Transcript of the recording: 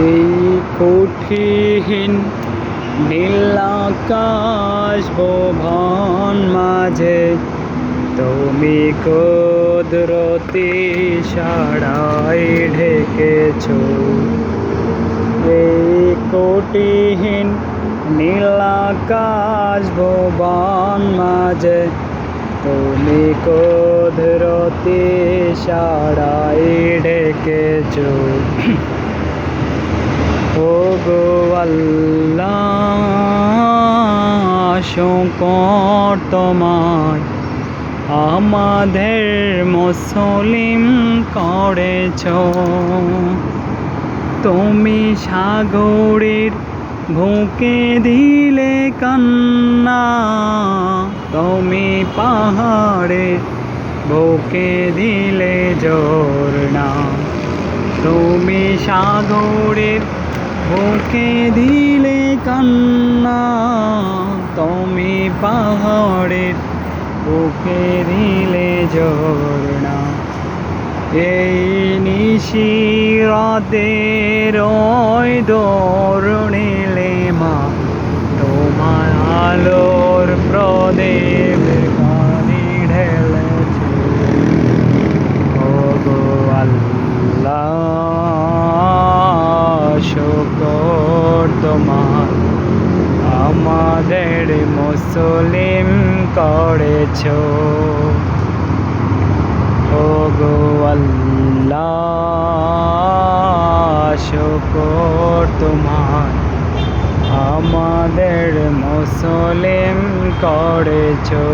এই কঠিন নীল আকাশ ভুবন মাঝে তুমি কুদরতি ইশারায় ঢেকেছো। এই কঠিন নীল আকাশ ভুবন মাঝে তুমি কুদরতি ইশারায় ঢেকেছো। ওগো আল্লাহ শুকর তোমায় আমাদের মুসলিম করেছো। তুমি সাগরের বুকে দিলে কান্না, তুমি পাহাড়ের বুকে দিলে ঝরনা। তুমি সাগরের বুকে দিলে কান্না, তুমি পাহাড়ের বুকে দিলে ঝরনা। এই নিশিরাতের ওই দৌড়নিলে মা তোমার আলোর প্রদীপ পানি ঢেলেছে। ওগো আল্লাহ শুকর তোমার আমাদের মুসলিম করেছো। ওগো আল্লাহ শুকর তোমার আমাদের মুসলিম করেছো।